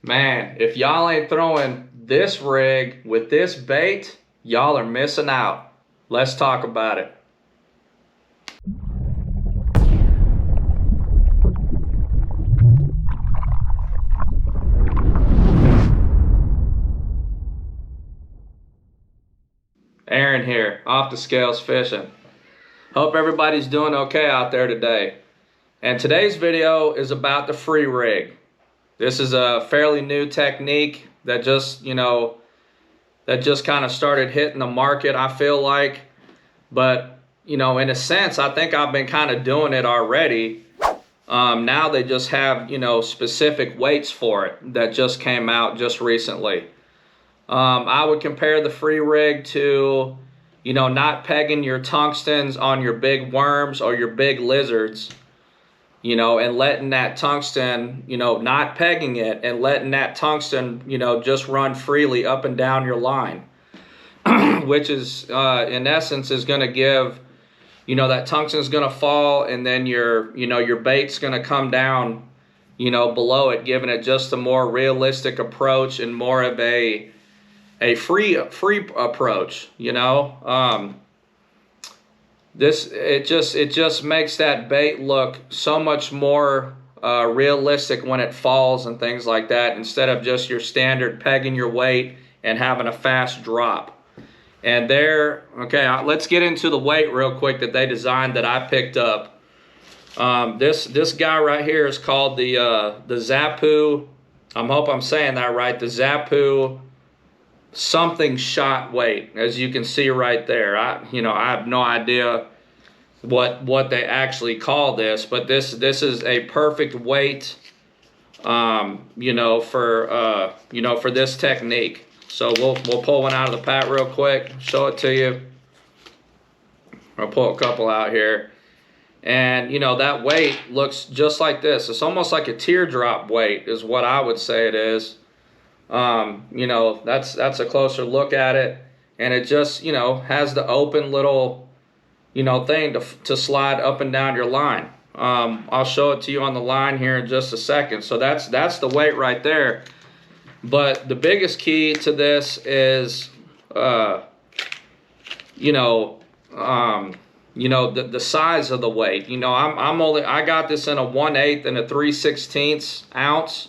Man, if y'all ain't throwing this rig with this bait, y'all are missing out. Let's talk about it. Aaron here, Off the Scales Fishing. Hope everybody's doing okay out there today. And today's video is about the free rig. This is a fairly new technique that just kind of started hitting the market, I feel like. But, in a sense, I think I've been kind of doing it already. Now they just have, specific weights for it that just came out just recently. I would compare the free rig to, not pegging your tungstens on your big worms or your big lizards, and letting that tungsten, not pegging it and letting that tungsten, just run freely up and down your line, which is, in essence, is going to give, that tungsten is going to fall, and then your bait's going to come down, below it, giving it just a more realistic approach and more of a free approach. It just makes that bait look so much more realistic when it falls and things like that, instead of just your standard pegging your weight and having a fast drop. And let's get into the weight real quick that they designed that I picked up. This guy right here is called the Zapu. I hope I'm saying that right. The Zapu something shot weight, as you can see right there. I have no idea what they actually call this, but this is a perfect weight, for this technique. So we'll pull one out of the pack real quick, show it to you. I'll pull a couple out here, and that weight looks just like this. It's almost like a teardrop weight is what I would say it is. That's a closer look at it, and it just has the open little thing to slide up and down your line. I'll show it to you on the line here in just a second. So that's the weight right there. But the biggest key to this is the size of the weight. I got this in a 1/8 and a 3/16 ounce.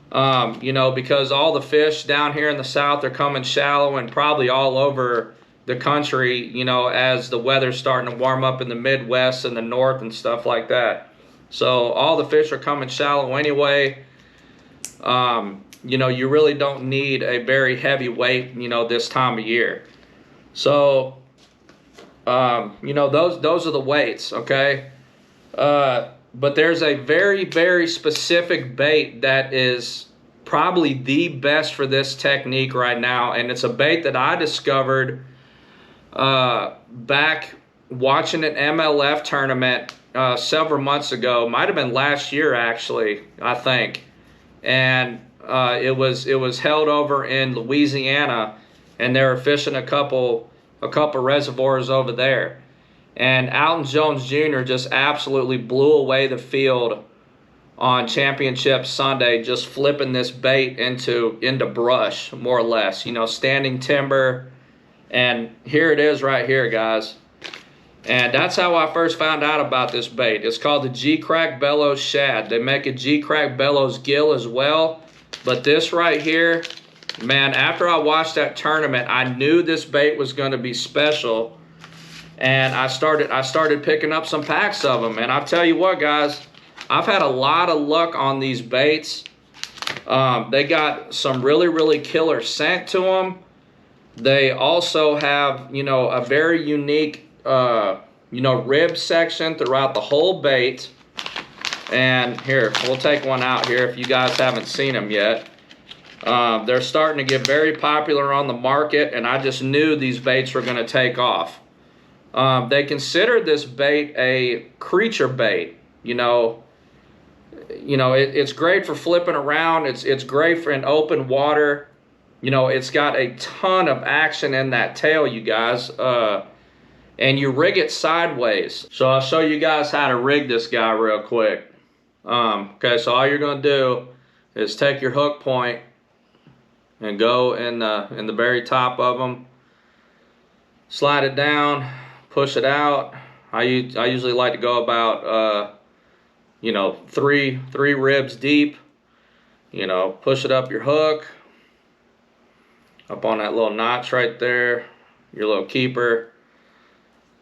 Because all the fish down here in the south are coming shallow, and probably all over the country, as the weather's starting to warm up in the Midwest and the north and stuff like that. So all the fish are coming shallow anyway. You really don't need a very heavy weight, this time of year. So, those are the weights, okay? But there's a very, very specific bait that is probably the best for this technique right now. And it's a bait that I discovered back watching an MLF tournament several months ago. Might have been last year, actually, I think. And it was held over in Louisiana, and they were fishing a couple reservoirs over there. And Alton Jones Jr. just absolutely blew away the field on Championship Sunday, just flipping this bait into brush, more or less, standing timber. And here it is right here, guys. And that's how I first found out about this bait. It's called the G-Crack Bellows Shad. They make a G-Crack Bellows Gill as well. But this right here, man, after I watched that tournament, I knew this bait was going to be special. And I started picking up some packs of them. And I'll tell you what, guys, I've had a lot of luck on these baits. They got some really, really killer scent to them. They also have, a very unique, rib section throughout the whole bait. And here, we'll take one out here if you guys haven't seen them yet. They're starting to get very popular on the market, and I just knew these baits were going to take off. They consider this bait a creature bait. It's great for flipping around. It's great for in open water. It's got a ton of action in that tail, you guys. And you rig it sideways. So I'll show you guys how to rig this guy real quick. Okay, so all you're going to do is take your hook point and go in the very top of them, slide it down, push it out. I usually like to go about you know, three ribs deep. You know, push it up your hook, up on that little notch right there, your little keeper.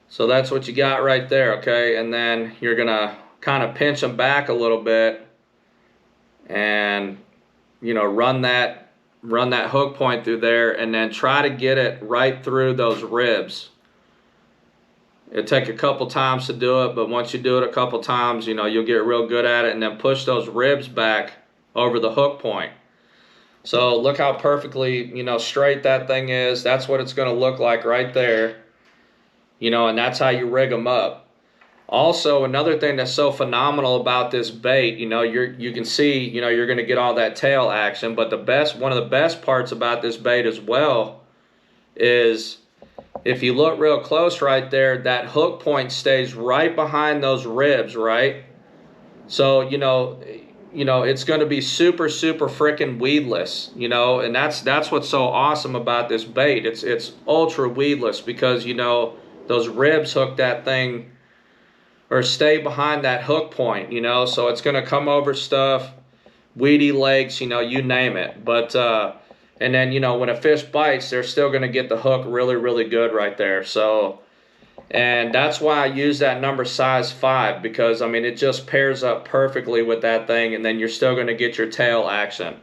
So that's what you got right there, okay? And then you're gonna kind of pinch them back a little bit and, you know, run that hook point through there, and then try to get it right through those ribs. It'll take a couple times to do it, but once you do it a couple times, you know, you'll get real good at it, and then push those ribs back over the hook point. So look how perfectly, you know, straight that thing is. That's what it's going to look like right there. You know, and that's how you rig them up. Also, another thing that's so phenomenal about this bait, you know, you can see, you know, you're going to get all that tail action, but one of the best parts about this bait as well is, if you look real close right there, that hook point stays right behind those ribs, right? So, you know, it's going to be super freaking weedless, you know, and that's what's so awesome about this bait. It's ultra weedless because, you know, those ribs hook that thing or stay behind that hook point, you know, so it's going to come over stuff, weedy lakes, you know, you name it. But and then, you know, when a fish bites, they're still going to get the hook really good right there. So, and that's why I use that number size 5, because I mean, it just pairs up perfectly with that thing, and then you're still going to get your tail action.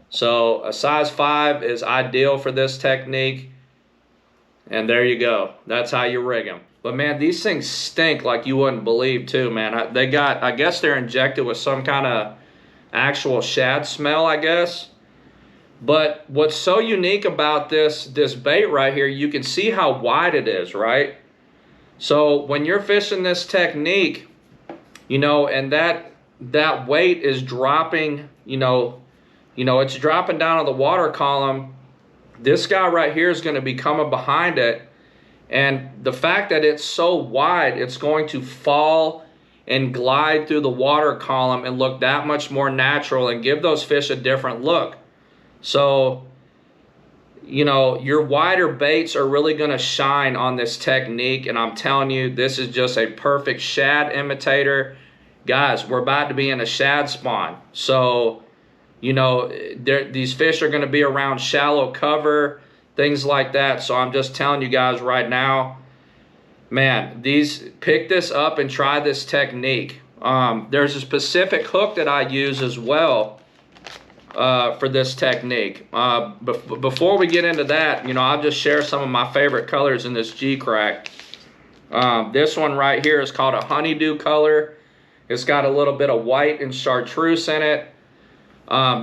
So a size 5 is ideal for this technique. And there you go. That's how you rig them. But man, these things stink like you wouldn't believe too, man. I guess they're injected with some kind of actual shad smell, I guess. But what's so unique about this bait right here, you can see how wide it is, right? So when you're fishing this technique, you know, and that weight is dropping, you know, it's dropping down on the water column. This guy right here is going to be coming behind it. And the fact that it's so wide, it's going to fall and glide through the water column and look that much more natural and give those fish a different look. So, you know, your wider baits are really going to shine on this technique. And I'm telling you, this is just a perfect shad imitator. Guys, we're about to be in a shad spawn. So, you know, these fish are going to be around shallow cover, things like that. So I'm just telling you guys right now, man, pick this up and try this technique. There's a specific hook that I use as well for this technique. Before we get into that, you know, I'll just share some of my favorite colors in this G-Crack. This one right here is called a honeydew color. It's got a little bit of white and chartreuse in it.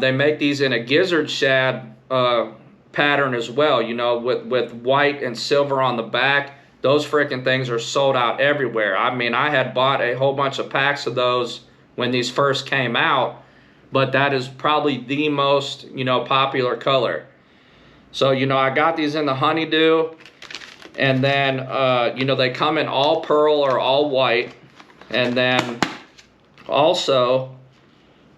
They make these in a gizzard shad pattern as well, you know, with white and silver on the back. Those freaking things are sold out everywhere. I mean, I had bought a whole bunch of packs of those when these first came out, but that is probably the most, you know, popular color. So, you know, I got these in the honeydew, and then, you know, they come in all pearl or all white. And then also,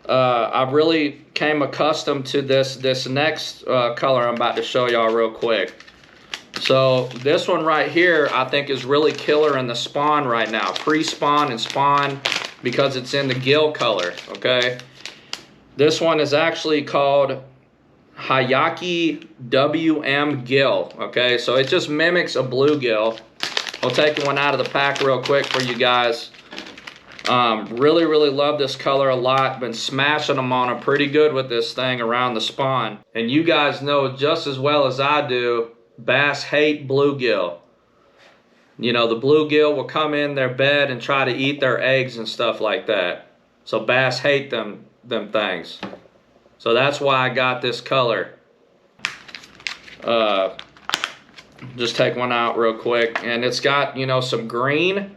I really came accustomed to this next color I'm about to show y'all real quick. So this one right here, I think is really killer in the spawn right now, pre-spawn and spawn, because it's in the gill color, okay? This one is actually called Hyaki WM Gill, okay? So it just mimics a bluegill. I'll take one out of the pack real quick for you guys. Really love this color a lot. Been smashing them on them pretty good with this thing around the spawn. And you guys know just as well as I do, bass hate bluegill. You know, the bluegill will come in their bed and try to eat their eggs and stuff like that. So bass hate them things. So that's why I got this color. Just take one out real quick. And it's got, you know, some green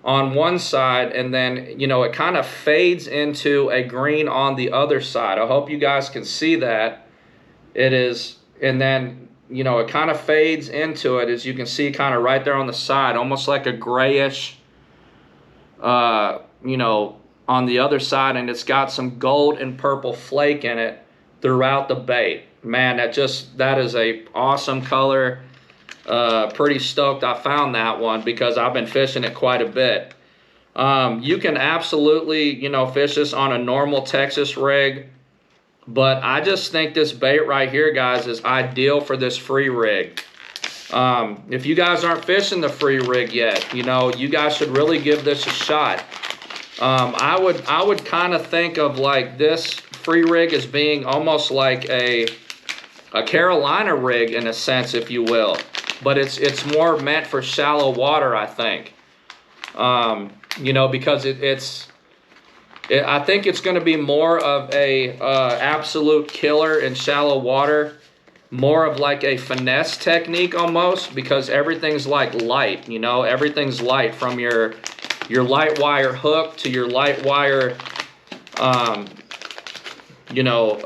on one side, and then, you know, it kind of fades into a green on the other side. I hope you guys can see that. It is, and then, you know, it kind of fades into it, as you can see, kind of right there on the side, almost like a grayish, you know, on the other side, and it's got some gold and purple flake in it throughout the bait. Man, that is a awesome color. Pretty stoked I found that one because I've been fishing it quite a bit. You can absolutely, you know, fish this on a normal Texas rig, but I just think this bait right here, guys, is ideal for this free rig. If you guys aren't fishing the free rig yet, you know, you guys should really give this a shot. I would kind of think of like this free rig as being almost like a Carolina rig in a sense, if you will, but it's more meant for shallow water, I think. You know, because I think it's going to be more of a absolute killer in shallow water, more of like a finesse technique almost, because everything's like light, you know, everything's light from your light wire hook to your light wire, you know,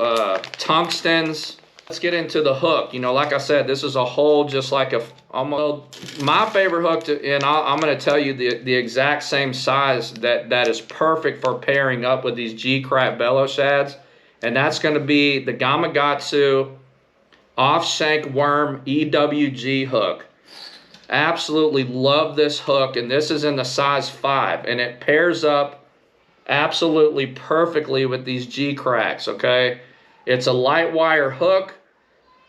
tungstens. Let's get into the hook. You know, like I said, this is a hole just like almost my favorite hook, and I'm going to tell you the exact same size that is perfect for pairing up with these G-Crack bellow shads, and that's going to be the Gamakatsu off-shank worm EWG hook. Absolutely love this hook, and this is in the size 5, and it pairs up absolutely perfectly with these G-Cracks, okay? It's a light wire hook,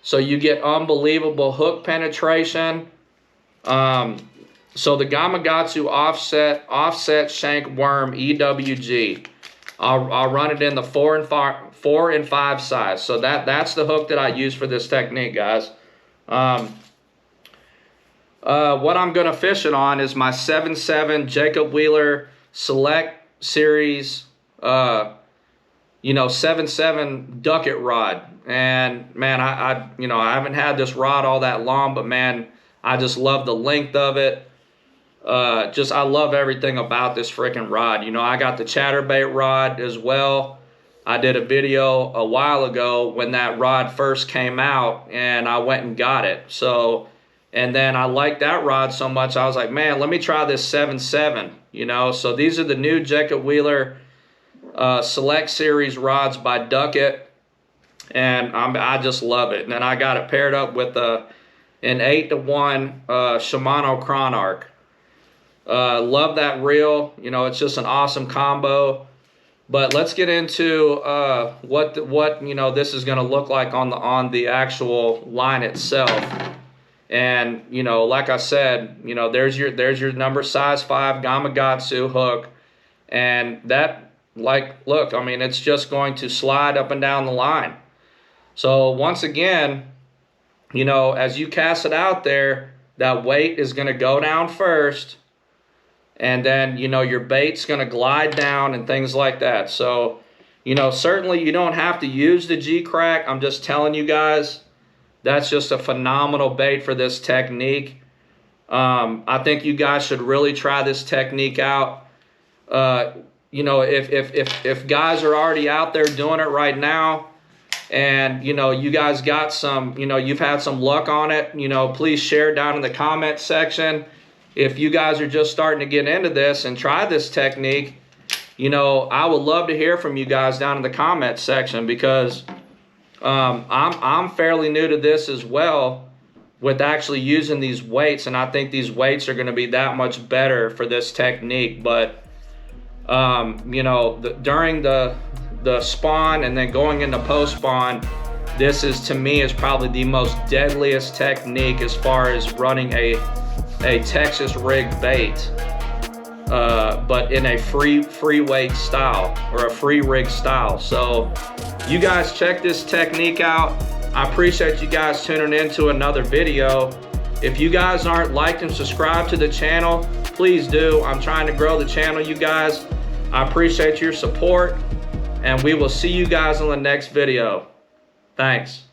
so you get unbelievable hook penetration. So the Gamakatsu offset shank worm EWG. I'll run it in the 4 and 5 size. So that's the hook that I use for this technique, guys. What I'm gonna fish it on is my 7.7 Jacob Wheeler Select Series, you know, 7.7 ducket rod. And man, I you know, I haven't had this rod all that long, but man, I just love the length of it. I love everything about this freaking rod. You know, I got the chatterbait rod as well. I did a video a while ago when that rod first came out, and I went and got it. So, and then I liked that rod so much, I was like, man, let me try this 7.7, you know. So these are the new Jacob Wheeler Select Series rods by Ducket, and I just love it. And then I got it paired up with an 8-to-1 Shimano Chronarch. Love that reel. You know, it's just an awesome combo. But let's get into what you know this is going to look like on the actual line itself. And you know, like I said, you know, there's your number size 5 Gamakatsu hook, and that, like, look, I mean, it's just going to slide up and down the line. So once again, you know, as you cast it out there, that weight is going to go down first, and then, you know, your bait's going to glide down and things like that. So, you know, certainly you don't have to use the G-Crack. I'm just telling you guys, that's just a phenomenal bait for this technique. I think you guys should really try this technique out. You know, if guys are already out there doing it right now, and, you know, you guys got some, you know, you've had some luck on it, you know, please share down in the comment section. If you guys are just starting to get into this and try this technique, you know, I would love to hear from you guys down in the comment section, because I'm fairly new to this as well with actually using these weights, and I think these weights are going to be that much better for this technique. But you know, during the spawn and then going into post spawn, this is, to me, is probably the most deadliest technique as far as running a Texas rig bait, but in a free weight style, or a free rig style. So you guys check this technique out. I appreciate you guys tuning in to another video. If you guys aren't liked and subscribed to the channel, please do. I'm trying to grow the channel, you guys. I appreciate your support, and we will see you guys in the next video. Thanks.